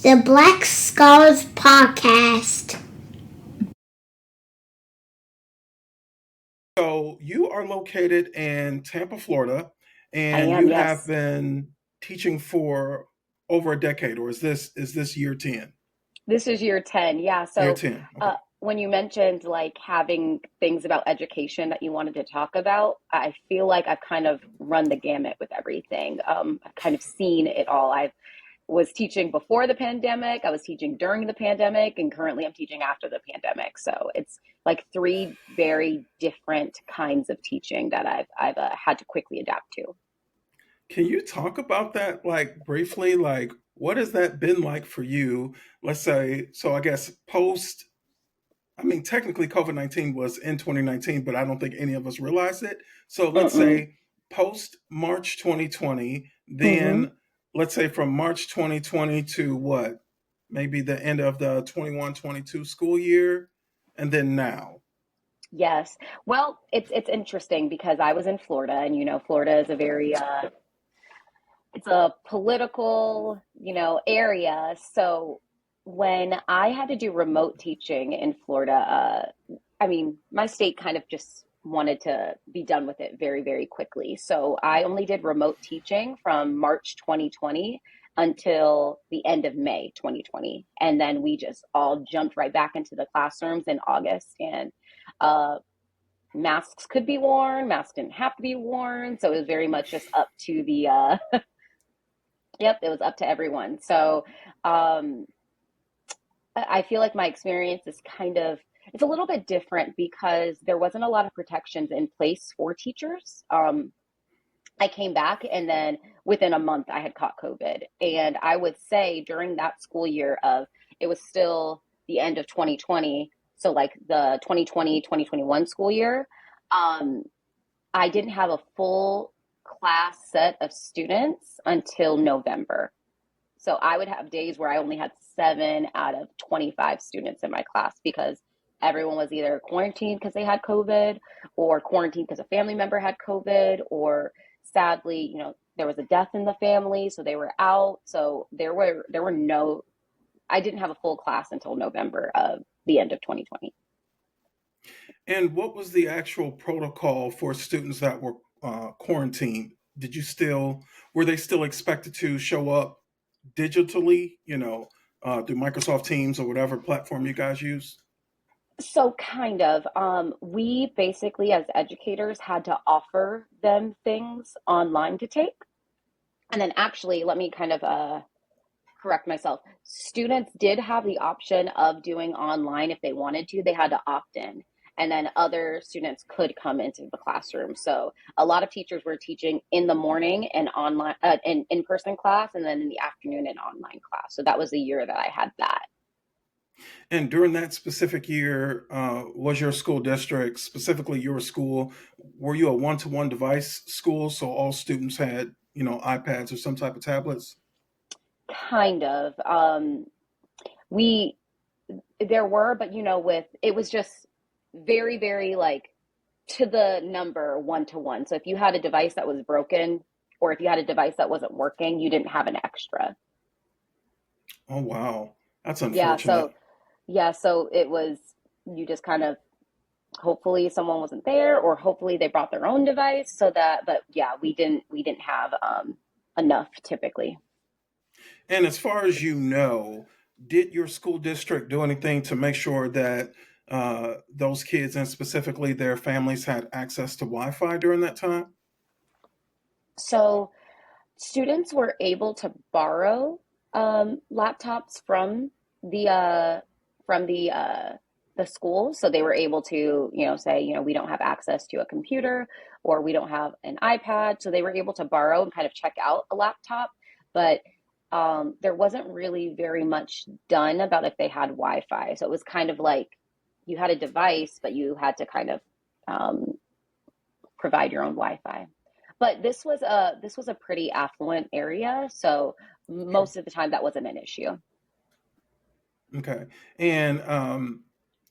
The Black Scholars Podcast. So you are located in Tampa, Florida, I and am, you have yes. been teaching for over a decade, or is this year 10? This is year 10. Yeah. Year So, 10. Okay. when you mentioned like having things about education that you wanted to talk about, I feel like I've kind of run the gamut with everything. I've kind of seen it all. I was teaching before the pandemic, I was teaching during the pandemic, and currently I'm teaching after the pandemic. So it's like three very different kinds of teaching that I've had to quickly adapt to. Can you talk about that like briefly? Like what has that been like for you? Let's say, so I guess post, I mean, technically COVID-19 was in 2019, but I don't think any of us realized it. So let's Mm-mm. say post March 2020, Mm-hmm. then let's say from March 2020 to what? Maybe the end of the 21-22 school year, and then now. Yes. Well, it's interesting because I was in Florida, and Florida is a very it's a political, area. So when I had to do remote teaching in Florida, I mean, my state kind of just wanted to be done with it very, very quickly. So I only did remote teaching from March 2020 until the end of May 2020. And then we just all jumped right back into the classrooms in August. And uh, masks could be worn, masks didn't have to be worn. So it was very much just up to the yep, it was up to everyone. So um, I feel like my experience is it's a little bit different because there wasn't a lot of protections in place for teachers. I came back and then within a month I had caught COVID. And I would say during that school year it was still the end of 2020. So like the 2020, 2021 school year, um, I didn't have a full class set of students until November. So I would have days where I only had 7 out of 25 students in my class because everyone was either quarantined because they had COVID or quarantined because a family member had COVID, or sadly, there was a death in the family, so they were out. So there were no I didn't have a full class until November of the end of 2020. And what was the actual protocol for students that were quarantined? Were they still expected to show up digitally, through Microsoft Teams or whatever platform you guys use? So kind of. We basically, as educators, had to offer them things online to take. And then actually, let me kind of correct myself. Students did have the option of doing online if they wanted to. They had to opt in. And then other students could come into the classroom. So a lot of teachers were teaching in the morning and online, in-person class, and then in the afternoon an online class. So that was the year that I had that. And during that specific year, was your school district, specifically your school, were you a one-to-one device school? So all students had, iPads or some type of tablets? Kind of. We There were, but with it was just very, very like to the number one to one. So if you had a device that was broken or if you had a device that wasn't working, you didn't have an extra. Oh, wow. That's Yeah, unfortunate. so yeah, so it was you just kind of hopefully someone wasn't there or hopefully they brought their own device so that but yeah, we didn't have enough typically. And as far as you know, did your school district do anything to make sure that those kids and specifically their families had access to Wi-Fi during that time? So students were able to borrow laptops the uh, from the school, so they were able to say we don't have access to a computer or we don't have an iPad, so they were able to borrow and kind of check out a laptop, but there wasn't really very much done about if they had Wi-Fi. So it was kind of like you had a device, but you had to kind of um, provide your own Wi-Fi. But this was a pretty affluent area, so Sure. most of the time that wasn't an issue. Okay. And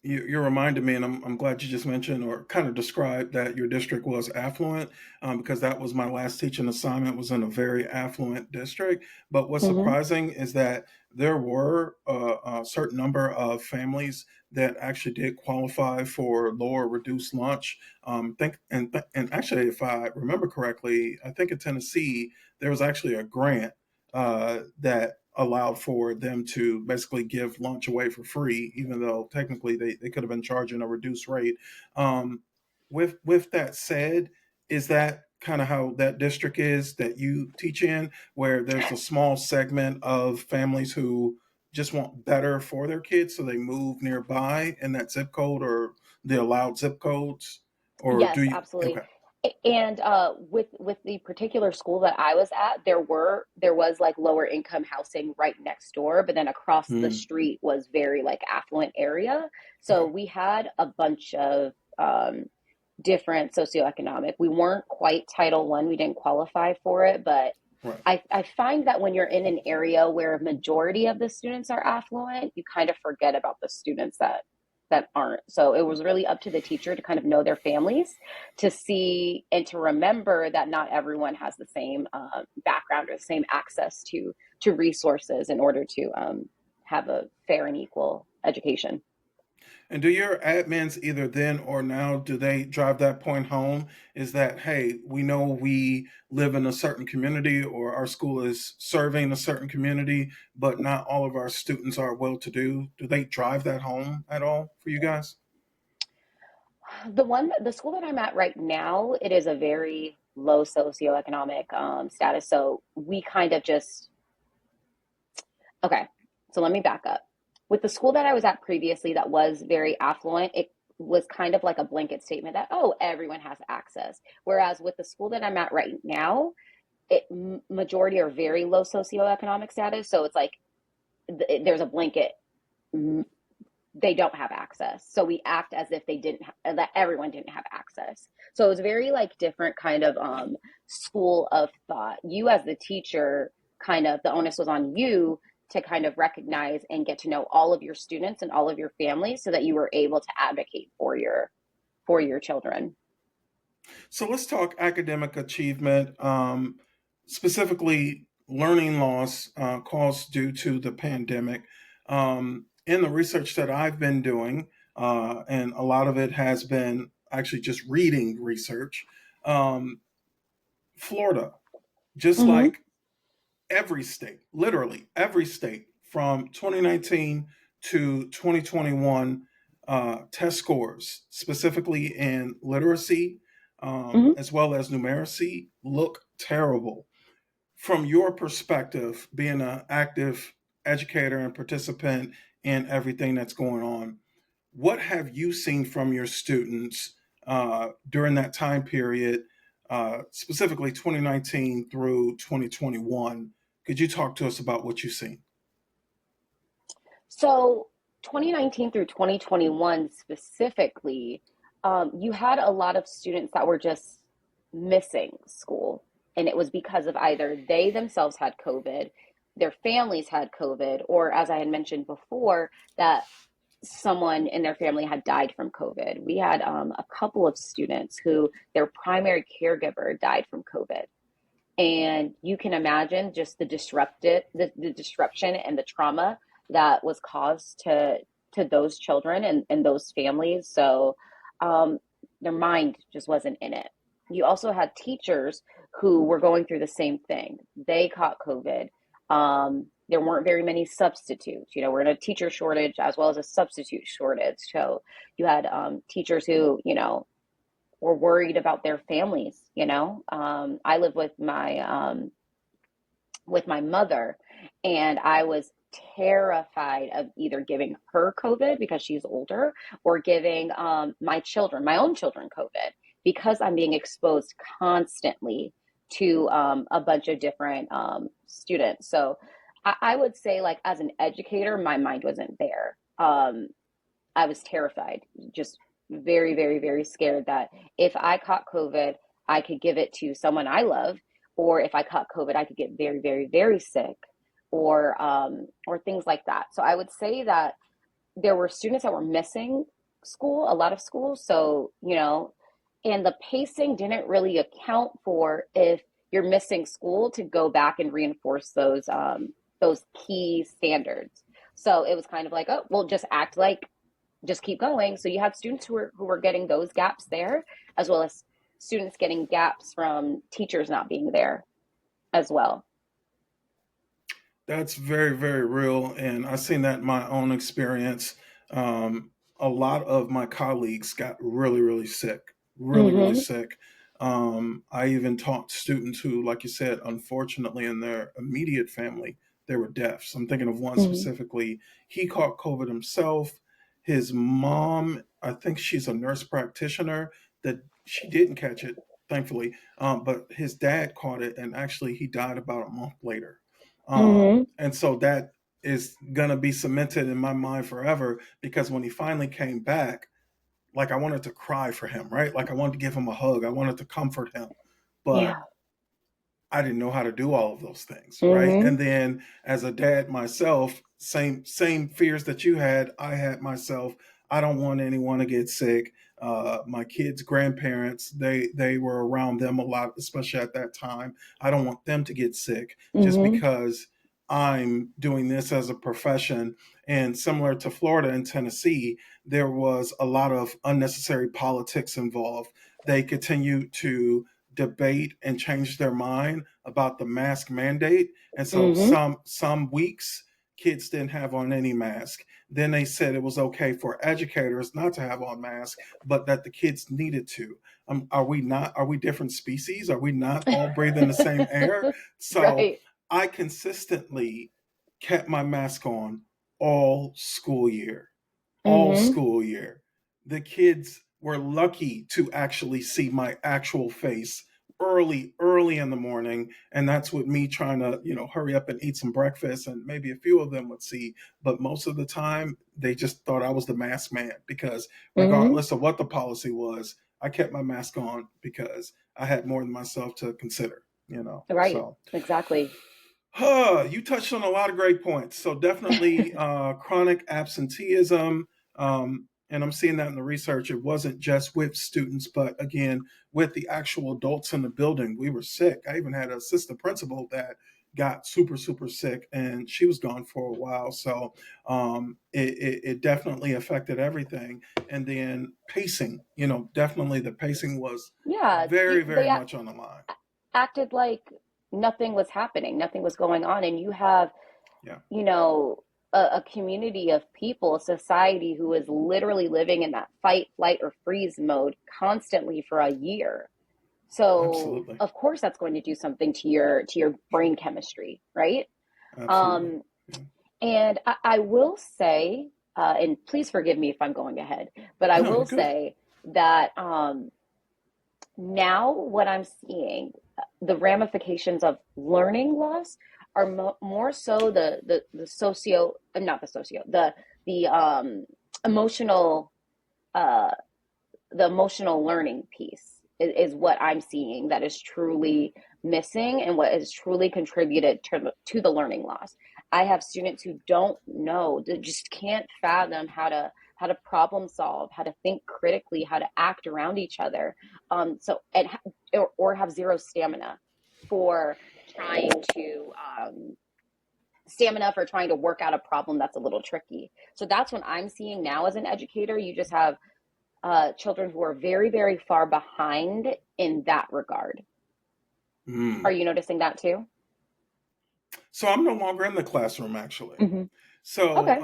you reminded me, and I'm glad you just mentioned or kind of described that your district was affluent, because that was my last teaching assignment was in a very affluent district. But what's Hmm. surprising is that there were a certain number of families that actually did qualify for lower reduced lunch. And actually, if I remember correctly, I think in Tennessee there was actually a grant that allowed for them to basically give lunch away for free, even though technically they could have been charging a reduced rate. Um, with that said, is that kind of how that district is that you teach in, where there's a small segment of families who just want better for their kids, so they move nearby in that zip code or the allowed zip codes? Or do Yes, you? absolutely. Okay. And with the particular school that I was at, there was like lower income housing right next door, but then across the Hmm. street was very like affluent area. So Okay. we had a bunch of different socioeconomic. We weren't quite Title One. We didn't qualify for it, but Right. I find that when you're in an area where a majority of the students are affluent, you kind of forget about the students that aren't. So it was really up to the teacher to kind of know their families, to see and to remember that not everyone has the same background or the same access to resources in order to have a fair and equal education. And do your admins, either then or now, do they drive that point home? Is that, hey, we know we live in a certain community or our school is serving a certain community, but not all of our students are well to do? Do they drive that home at all for you guys? The school that I'm at right now, it is a very low socioeconomic status. So we kind of just, okay, so let me back up. With the school that I was at previously that was very affluent, it was kind of like a blanket statement that, oh, everyone has access. Whereas with the school that I'm at right now, majority are very low socioeconomic status. So it's like there's a blanket, they don't have access. So we act as if they didn't, that everyone didn't have access. So it was very like different kind of school of thought. You as the teacher, kind of the onus was on you to kind of recognize and get to know all of your students and all of your families so that you were able to advocate for your children. So let's talk academic achievement, specifically learning loss caused due to the pandemic. In the research that I've been doing, and a lot of it has been actually just reading research, um, Florida, just Mm-hmm. like every state, literally every state from 2019 to 2021, test scores, specifically in literacy Mm-hmm. as well as numeracy, look terrible. From your perspective, being an active educator and participant in everything that's going on, what have you seen from your students during that time period, specifically 2019 through 2021? Could you talk to us about what you've seen? So 2019 through 2021 specifically, you had a lot of students that were just missing school. And it was because of either they themselves had COVID, their families had COVID, or as I had mentioned before, that someone in their family had died from COVID. We had a couple of students who their primary caregiver died from COVID. And you can imagine just the disruption and the trauma that was caused to those children and those families. So um, their mind just wasn't in it. You also had teachers who were going through the same thing. They caught COVID. There weren't very many substitutes. You know, we're in a teacher shortage as well as a substitute shortage. So you had teachers who, you know, were worried about their families. You know, I live with my mother, and I was terrified of either giving her COVID because she's older, or giving my own children COVID, because I'm being exposed constantly to a bunch of different students. So I would say, like, as an educator, my mind wasn't there. I was terrified, just very, very, very scared that if I caught COVID, I could give it to someone I love, or if I caught COVID, I could get very, very, very sick, or things like that. So I would say that there were students that were missing school, a lot of schools. So, you know, and the pacing didn't really account for if you're missing school to go back and reinforce those. those key standards. So it was kind of like, oh, well, just keep going. So you have students who are getting those gaps there, as well as students getting gaps from teachers not being there as well. That's very, very real. And I've seen that in my own experience. Um, a lot of my colleagues got really, really sick, really, really Mm-hmm. sick. I even taught students who, like you said, unfortunately, in their immediate family, they were deaf. So I'm thinking of one Mm-hmm. specifically. He caught COVID himself. His mom, I think she's a nurse practitioner, that she didn't catch it, thankfully. But his dad caught it, and actually, he died about a month later. Mm-hmm. And so that is going to be cemented in my mind forever, because when he finally came back, like, I wanted to cry for him, right? Like, I wanted to give him a hug. I wanted to comfort him. But Yeah. I didn't know how to do all of those things, right? Mm-hmm. And then as a dad myself, same fears that you had, I had myself. I don't want anyone to get sick. My kids' grandparents, they were around them a lot, especially at that time. I don't want them to get sick just Mm-hmm. because I'm doing this as a profession. And similar to Florida and Tennessee, there was a lot of unnecessary politics involved. They continue to debate and change their mind about the mask mandate. And so Mm-hmm. some weeks kids didn't have on any mask. Then they said it was okay for educators not to have on masks, but that the kids needed to. Are we not? Are we different species? Are we not all breathing the same air? So Right. I consistently kept my mask on all school year, all Mm-hmm. school year. The kids were lucky to actually see my actual face early in the morning. And that's with me trying to, hurry up and eat some breakfast. And maybe a few of them would see, but most of the time they just thought I was the mask man, because Mm-hmm. regardless of what the policy was, I kept my mask on because I had more than myself to consider, Right. so. Exactly. You touched on a lot of great points. So definitely chronic absenteeism. And I'm seeing that in the research. It wasn't just with students, but again, with the actual adults in the building. We were sick. I even had an assistant principal that got super, super sick, and she was gone for a while. So it definitely affected everything. And then pacing, definitely the pacing was Yeah. very, very They much on the line. acted like nothing was happening, nothing was going on. And you have, Yeah, you know, a community of people, a society who is literally living in that fight, flight, or freeze mode constantly for a year. So absolutely. of course that's going to do something to your brain chemistry, right? Absolutely. Um, Yeah. and I will say, and please forgive me if I'm going ahead, but I No, you're will good. say that now what I'm seeing, the ramifications of learning loss are more so the socio, not the socio, the emotional, uh, the emotional learning piece is what I'm seeing that is truly missing and what has truly contributed to the learning loss. I have students who don't know, they just can't fathom how to problem solve, how to think critically, how to act around each other. So and or have zero for trying to stamina for trying to work out a problem that's a little tricky. So that's what I'm seeing now as an educator. You just have children who are very, very far behind in that regard. Are Mm. you noticing that too? So I'm no longer in the classroom, actually. Mm-hmm. So Okay.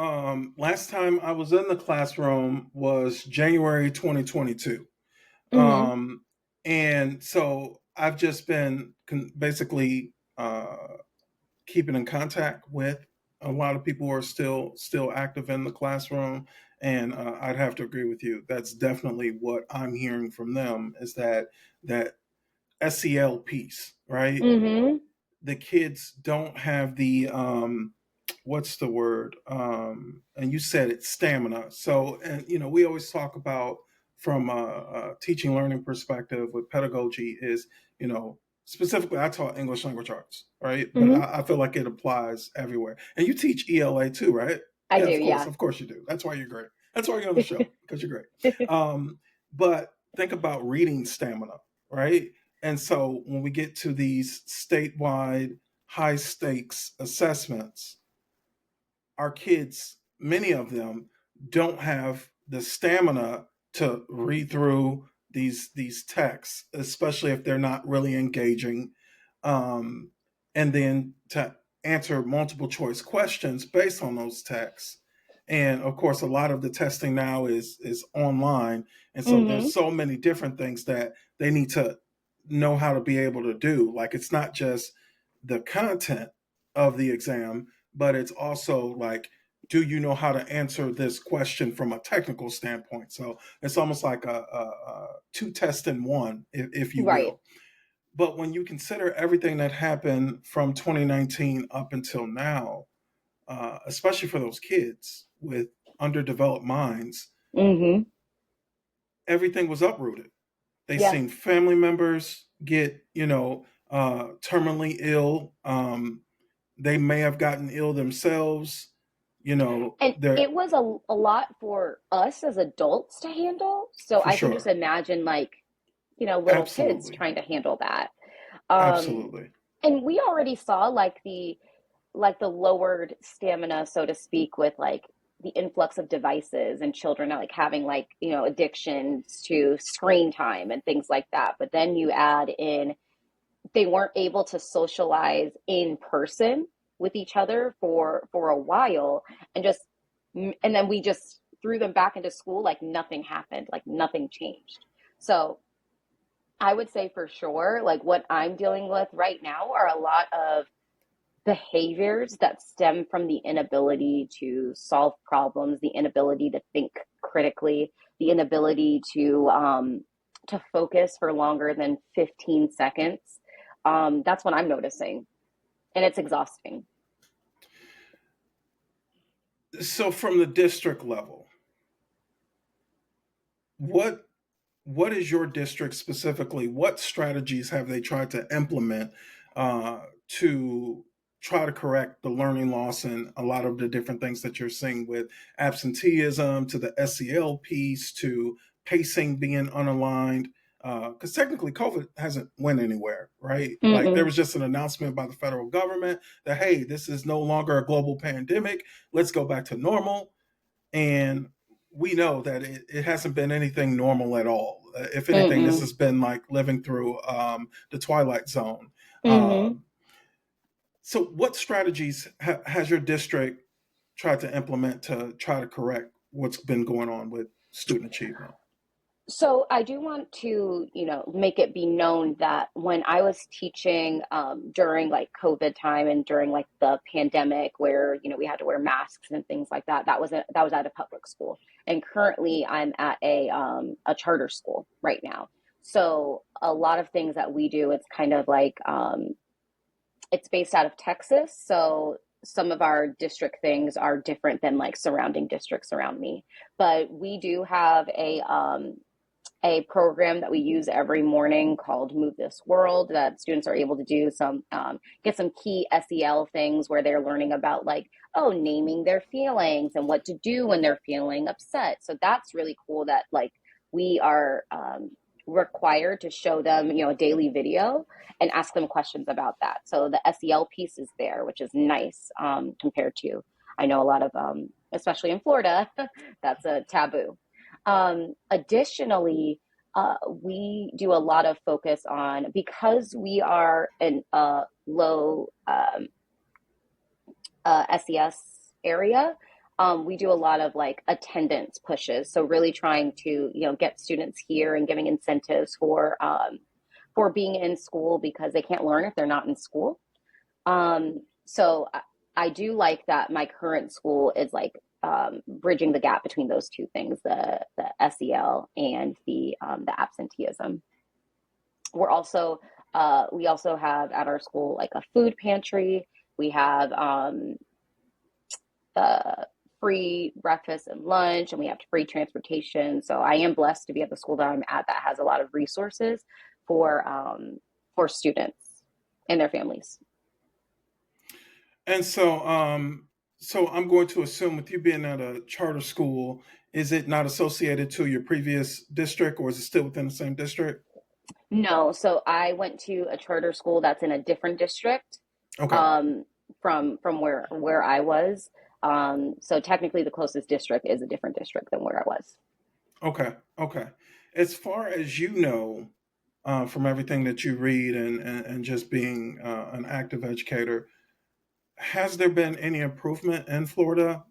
last time I was in the classroom was January 2022. Mm-hmm. And so I've just been basically keeping in contact with a lot of people who are still active in the classroom. And I'd have to agree with you. That's definitely what I'm hearing from them, is that SEL piece, right? Mm-hmm. The kids don't have the what's the word, and you said it, stamina. So, and we always talk about, from a teaching learning perspective with pedagogy, is, specifically I taught English language arts, right? But Mm-hmm. I feel like it applies everywhere. And you teach ELA too, right? I Yeah, do, of course, yeah. of course you do. That's why you're great. That's why you're on the show, because you're great. But think about reading stamina, right? And so when we get to these statewide high stakes assessments, our kids, many of them, don't have the stamina to read through these texts, especially if they're not really engaging, um, and then to answer multiple choice questions based on those texts. And of course, a lot of the testing now is online, and so Mm-hmm. there's so many different things that they need to know how to be able to do. Like, it's not just the content of the exam, but it's also like, do you know how to answer this question from a technical standpoint? So it's almost like a two test in one, if you Right. will. But when you consider everything that happened from 2019 up until now, especially for those kids with underdeveloped minds, Mm-hmm. everything was uprooted. They Yeah. seen family members get, terminally ill. They may have gotten ill themselves. And They're it was a lot for us as adults to handle. So for I can just sure. imagine, like, little kids Absolutely. trying to handle that. Um, Absolutely. and we already saw like the lowered stamina, so to speak, with like the influx of devices and children like having like, addictions to screen time and things like that. But then you add in they weren't able to socialize in person with each other for a while, and just and then we just threw them back into school like nothing happened, like nothing changed. So I would say for sure, like what I'm dealing with right now are a lot of behaviors that stem from the inability to solve problems, the inability to think critically, the inability to focus for longer than 15 seconds. That's what I'm noticing, and it's exhausting. So from the district level, what what is your district specifically? What strategies have they tried to implement uh, to try to correct the learning loss and a lot of the different things that you're seeing with absenteeism, to the SEL piece, to pacing being unaligned? Because technically, COVID hasn't went anywhere, right? Like, there Mm-mm. was just an announcement by the federal government that, hey, this is no longer a global pandemic. Let's go back to normal. And we know that it hasn't been anything normal at all. If anything, this Mm-mm. has been like living through the twilight zone. Mm-hmm. Um, so, what strategies has your district tried to implement to try to correct what's been going on with student achievement? So I do want to, make it be known that when I was teaching during like COVID time and during like the pandemic, where we had to wear masks and things like that, that was at a public school, and currently I'm at a charter school right now. So a lot of things that we do, it's kind of like it's based out of Texas, so some of our district things are different than like surrounding districts around me. But we do have a program that we use every morning called Move This World, that students are able to do some get some key SEL things where they're learning about like, oh, naming their feelings and what to do when they're feeling upset. So that's really cool that like we are required to show them, a daily video and ask them questions about that. So the SEL piece is there, which is nice, compared to, I know a lot of especially in Florida, that's a taboo. Additionally, we do a lot of focus on, because we are in a low SES area. We do a lot of like attendance pushes. So really trying to, get students here and giving incentives for being in school, because they can't learn if they're not in school. So I do like that my current school is like bridging the gap between those two things, the SEL and the absenteeism. We also have at our school like a food pantry. We have uh, free breakfast and lunch, and we have free transportation. So I am blessed to be at the school that I'm at that has a lot of resources for students and their families. And so I'm going to assume, with you being at a charter school, is it not associated to your previous district, or is it still within the same district? No, so I went to a charter school that's in a different district. Okay. um, from where I was. So technically, the closest district is a different district than where I was. Okay. Okay. As far as you know, from everything that you read and just being an active educator, has there been any improvement in Florida?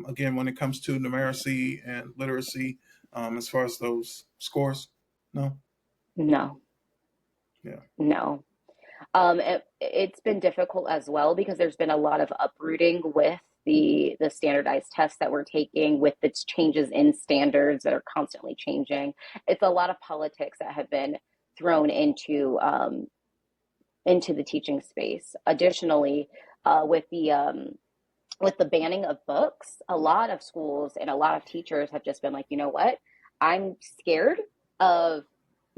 Again, when it comes to numeracy and literacy, as far as those scores? No? No, Yeah. no. It's been difficult as well because there's been a lot of uprooting with the standardized tests that we're taking, with the changes in standards that are constantly changing. It's a lot of politics that have been thrown into the teaching space. Additionally, with the banning of books, a lot of schools and a lot of teachers have just been like, you know what? I'm scared of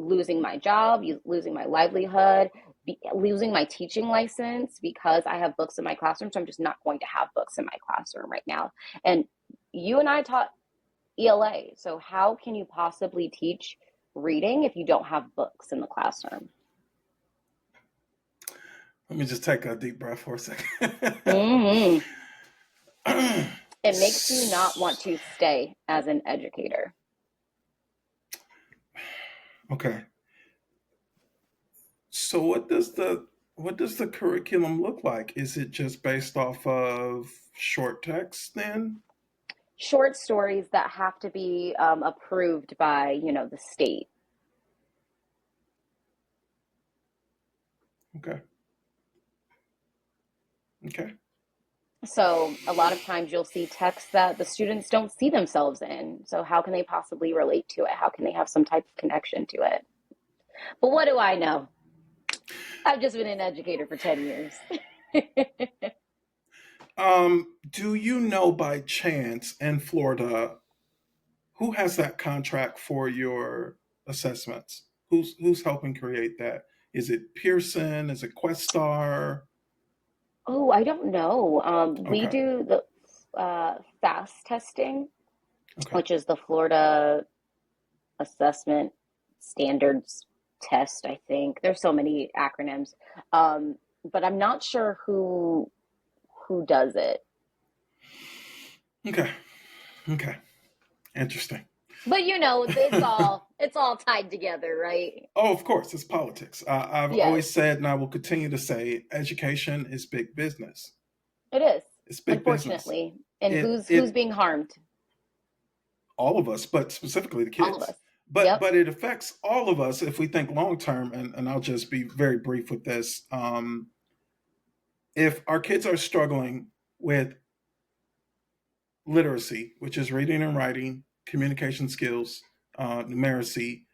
losing my job, losing my livelihood, losing my teaching license because I have books in my classroom. So I'm just not going to have books in my classroom right now. And you and I taught ELA. So how can you possibly teach reading if you don't have books in the classroom? Let me just take a deep breath for a second. Mm-hmm. It makes you not want to stay as an educator. Okay. So what does the curriculum look like? Is it just based off of short text then? Short stories that have to be approved by, the state. Okay. Okay. So a lot of times you'll see texts that the students don't see themselves in. So how can they possibly relate to it? How can they have some type of connection to it? But what do I know? I've just been an educator for 10 years. Do you know by chance in Florida who has that contract for your assessments? Who's helping create that? Is it Pearson? Is it Questar? Oh, I don't know. We Okay. do the FAST testing, Okay. which is the Florida Assessment Standards Test, I think. There's so many acronyms. Um, but I'm not sure who does it. Okay. Okay. Interesting. But it's all tied together, right? Oh, of course, it's politics. I've Yes, always said, and I will continue to say, education is big business. it is. It's big business. Unfortunately. And It who's it being harmed? all of us, but specifically the All of kids. us. But Yep. but it affects all of us if we think long term. And I'll just be very brief with this. If our kids are struggling with literacy, which is reading and writing, communication skills, numeracy,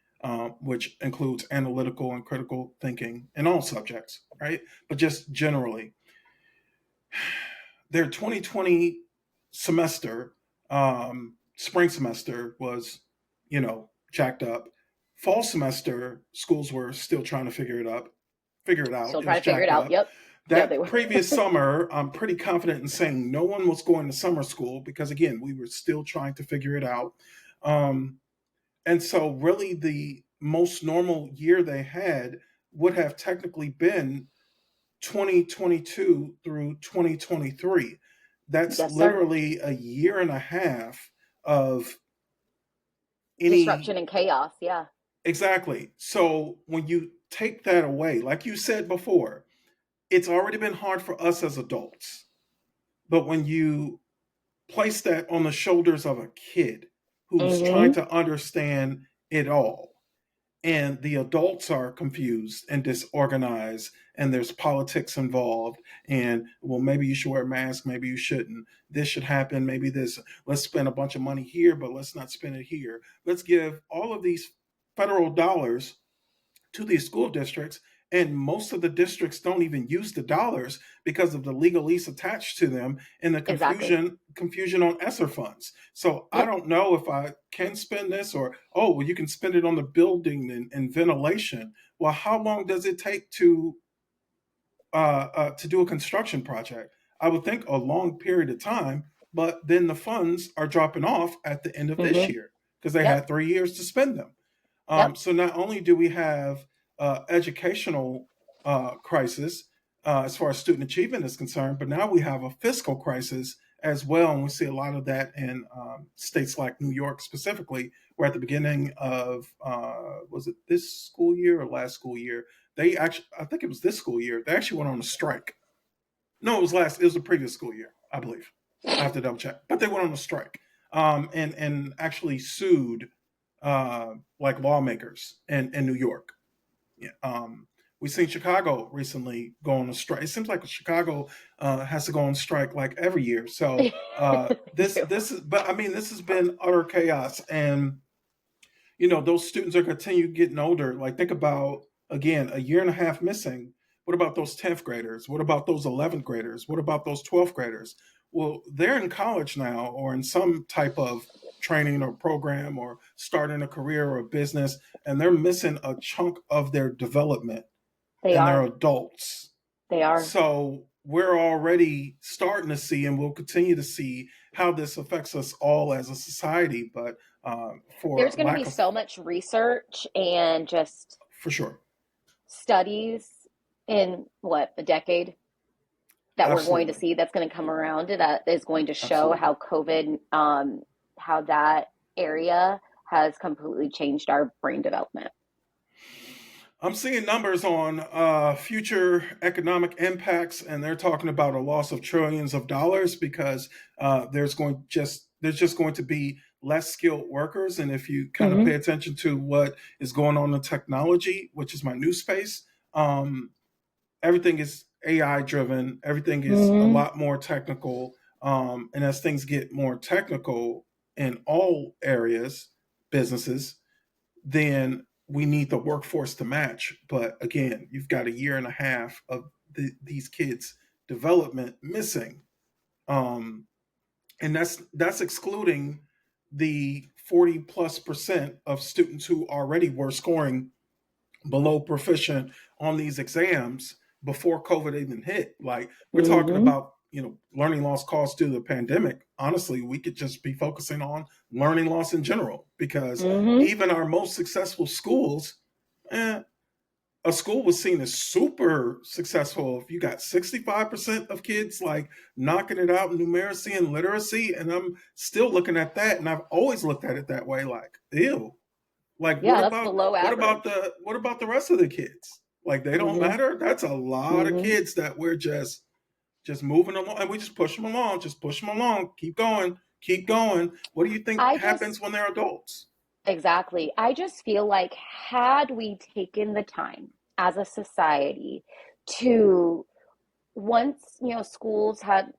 which includes analytical and critical thinking in all subjects, right? But just generally, their 2020 semester, spring semester was, jacked up. Fall semester, schools were still trying to figure it out. Still It was trying to figure it jacked out. up. Yep. Yep, they That were. previous summer, I'm pretty confident in saying no one was going to summer school because, again, we were still trying to figure it out. Um, and so, really, the most normal year they had would have technically been 2022 through 2023. That's Yes, sir. literally a year and a half of any. Disruption and chaos. Yeah. Exactly. So when you take that away, like you said before, it's already been hard for us as adults. But when you place that on the shoulders of a kid who's trying Mm-hmm. to understand it all, and the adults are confused and disorganized, and there's politics involved, and well, maybe you should wear a mask, maybe you shouldn't, this should happen, maybe this, let's spend a bunch of money here but let's not spend it here, let's give all of these federal dollars to these school districts, and most of the districts don't even use the dollars because of the legalese attached to them and the Exactly. confusion on ESSER funds. So I Yep. don't know if I can spend this, or oh well, you can spend it on the building and ventilation. Well, how long does it take to do a construction project? I would think a long period of time, but then the funds are dropping off at the end of this Mm-hmm. year because they Yep. had 3 years to spend them. Yep. So not only do we have educational crisis, as far as student achievement is concerned. But now we have a fiscal crisis as well, and we see a lot of that in states like New York specifically, where at the beginning of was it this school year or last school year, they actually, I think it was this school year, they actually went on a strike. No, it was the previous school year, I believe. I have to double check, but they went on a strike, and actually sued like lawmakers in New York. Yeah, we've seen Chicago recently go on a strike. It seems like Chicago has to go on strike like every year. So this is, but I mean, this has been utter chaos, and those students are continue getting older. Like, think about, again, a year and a half missing. What about those 10th graders? What about those 11th graders? What about those 12th graders? Well, they're in college now, or in some type of training or program, or starting a career or a business, and they're missing a chunk of their development, They and they're are. adults. They are. So we're already starting to see, and we'll continue to see, how this affects us all as a society. But for There's going to be lack of, so much research and just for sure, studies in a decade that we're going to absolutely, see that's going to come around that is going to show absolutely. how COVID, how that area has completely changed our brain development. I'm seeing numbers on future economic impacts, and they're talking about a loss of trillions of dollars because there's just going to be less skilled workers. And if you kind of pay Mm-hmm. attention to what is going on in technology, which is my new space, um, everything is AI driven. Everything is a Mm-hmm. lot more technical. And as things get more technical in all areas, businesses, then we need the workforce to match. But again, you've got a year and a half of these kids' development missing, um, and that's excluding the 40+% of students who already were scoring below proficient on these exams before COVID even hit. Like, we're talking Mm-hmm. about, learning loss caused due to the pandemic. Honestly, we could just be focusing on learning loss in general, because Mm-hmm. even our most successful schools, eh, a school was seen as super successful if you got 65% of kids like knocking it out in numeracy and literacy. And I'm still looking at that, and I've always looked at it that way, like, ew. Like, Yeah, that's below average. what about the rest of the kids? Like, they don't Mm-hmm. matter. That's a lot of Mm-hmm. kids that we're just moving along, and we just push them along, keep going, keep going. What do you think I happens just when they're adults? Exactly. I just feel like had we taken the time as a society to once, schools had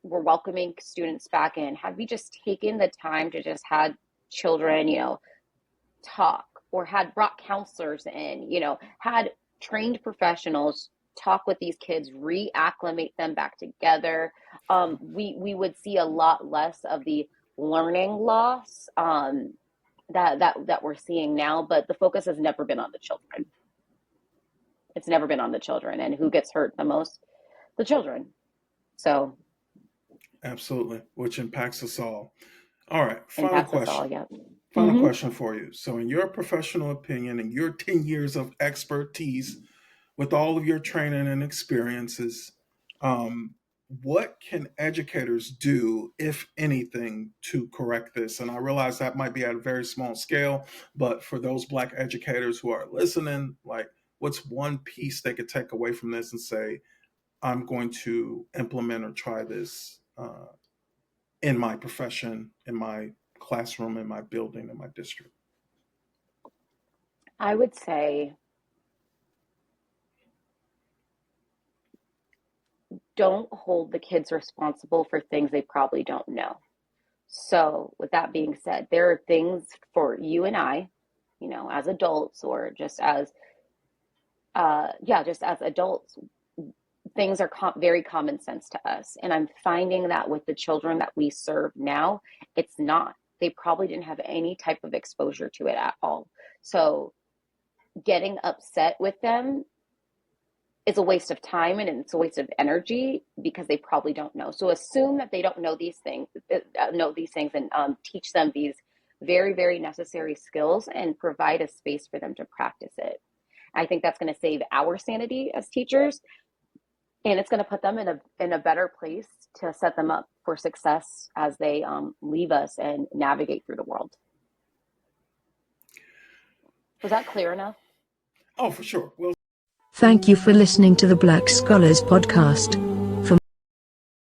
were welcoming students back in, had we just taken the time to just had children, talk, or had brought counselors in, had trained professionals talk with these kids, reacclimate them back together, we would see a lot less of the learning loss that we're seeing now. But the focus has never been on the children. It's never been on the children, and who gets hurt the most? The children. So Absolutely, which impacts us all. All right, final impacts us all. question. Yeah. Final Mm-hmm. question for you. So, in your professional opinion and your 10 years of expertise, with all of your training and experiences, um, what can educators do, if anything, to correct this? And I realize that might be at a very small scale, but for those Black educators who are listening, like, what's one piece they could take away from this and say, I'm going to implement or try this in my profession, in my classroom, in my building, in my district? I would say don't hold the kids responsible for things they probably don't know. So, with that being said, there are things for you and I, as adults, or just as just as adults, things are very common sense to us. And I'm finding that with the children that we serve now, it's not. They probably didn't have any type of exposure to it at all. So getting upset with them is a waste of time, and it's a waste of energy because they probably don't know. So assume that they don't know these things, and teach them these very, very necessary skills and provide a space for them to practice it. I think that's going to save our sanity as teachers, and it's going to put them in a better place to set them up for success as they leave us and navigate through the world. Was that clear enough? Oh, for sure. Well, Thank you for listening to the Black Scholars Podcast.